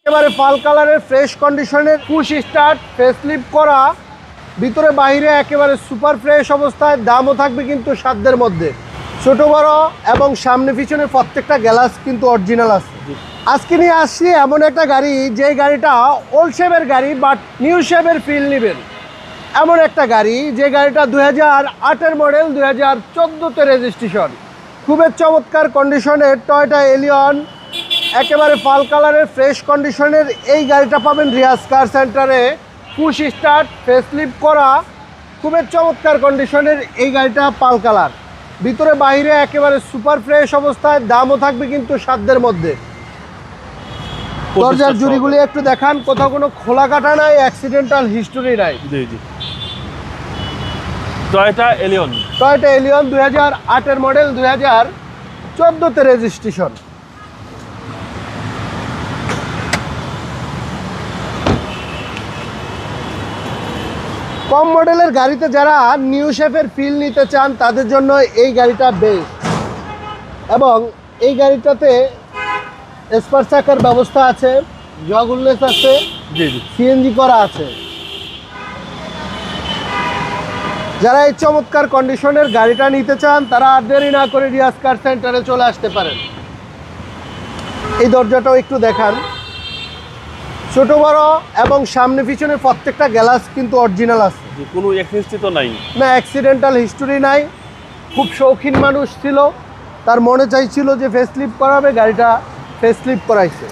একেবারে পাল কালারের ফ্রেশ কন্ডিশনের পুশ স্টার্ট ফেসলিফট করা, ভিতরে বাইরে একেবারে সুপার ফ্রেশ অবস্থায়। দামও থাকবে কিন্তু সাধ্যের মধ্যে। ছোট বড় এবং সামনে পিছনে প্রত্যেকটা গ্লাস কিন্তু অরিজিনাল আছে। আজকে নিয়ে আসছি এমন একটা গাড়ি, যে গাড়িটা ওল্ড শেপের গাড়ি বাট নিউ শেপের ফিল নেবেন, এমন একটা গাড়ি যে গাড়িটা 2008-এর মডেল, 2014-তে রেজিস্ট্রেশন। খুবই চমৎকার কন্ডিশনের টয়োটা এলিয়ন, একেবারে পাল কালারের ফ্রেশ কন্ডিশনের এই গাড়িটা পাবেন রিয়াজ কার সেন্টারে। পুশ স্টার্ট ফেসলিফট করা, খুবই চমৎকার কন্ডিশনের এই গাড়িটা পাল কালার, ভিতরে বাইরে একেবারে সুপার ফ্রেশ অবস্থায়। দামও থাকবে কিন্তু সাধ্যের মধ্যে। দরজার জুড়িগুলি একটু দেখান, কোথাও কোনো খোলা কাটা নাই, অ্যাক্সিডেন্টাল হিস্টোরি নাই। জি জি। টয়োটা এলিয়ন 2008-এর মডেল, 2014-তে রেজিস্ট্রেশন। কম মডেলের গাড়িতে যারা নিউ শেপের ফিল নিতে চান তাদের জন্য এই গাড়িটা বেস্ট। এবং এই গাড়িটাতে স্পার চাকার ব্যবস্থা আছে, জগুলনেস আছে, জি জি, সিএনজি করা আছে। যারা এই চমৎকার কন্ডিশনের গাড়িটা নিতে চান তারা আর দেরি না করে রিয়াজ কার সেন্টারে চলে আসতে পারেন। এই দরজাটাও একটু দেখান, ছোট বড় এবং সামনে পিছনে প্রত্যেকটা গ্লাস কিন্তু অরিজিনাল আছে, কোনো অ্যাক্সিডেন্ট তো নাই না অ্যাক্সিডেন্টাল হিস্টোরি নাই। খুব শৌখিন মানুষ ছিল, তার মনে চাইছিল যে ফেসলিফট করাবে, গাড়িটা ফেসলিফট করাইছে।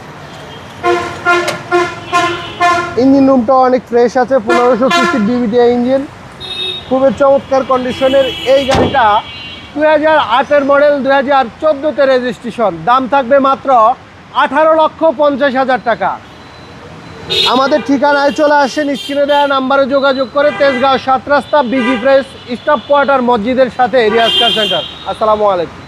ইঞ্জিন রুমটাও অনেক ফ্রেশ আছে, 1500 সিসি ডিভিডিআই ইঞ্জিন, খুবই চমৎকার কন্ডিশনের এই গাড়িটা 2008-এর মডেল, 2014-তে রেজিস্ট্রেশন। দাম থাকবে মাত্র 18,50,000 টাকা। আমাদের ঠিকানায় চলে আসেন, স্ক্রিনে দেওয়া নাম্বারে যোগাযোগ করে তেজগাঁও 7 রাস্তা বিজি প্রেস স্টাফ কোয়ার্টার মসজিদের সাথে রিয়াজ কার সেন্টার। আসসালামু আলাইকুম।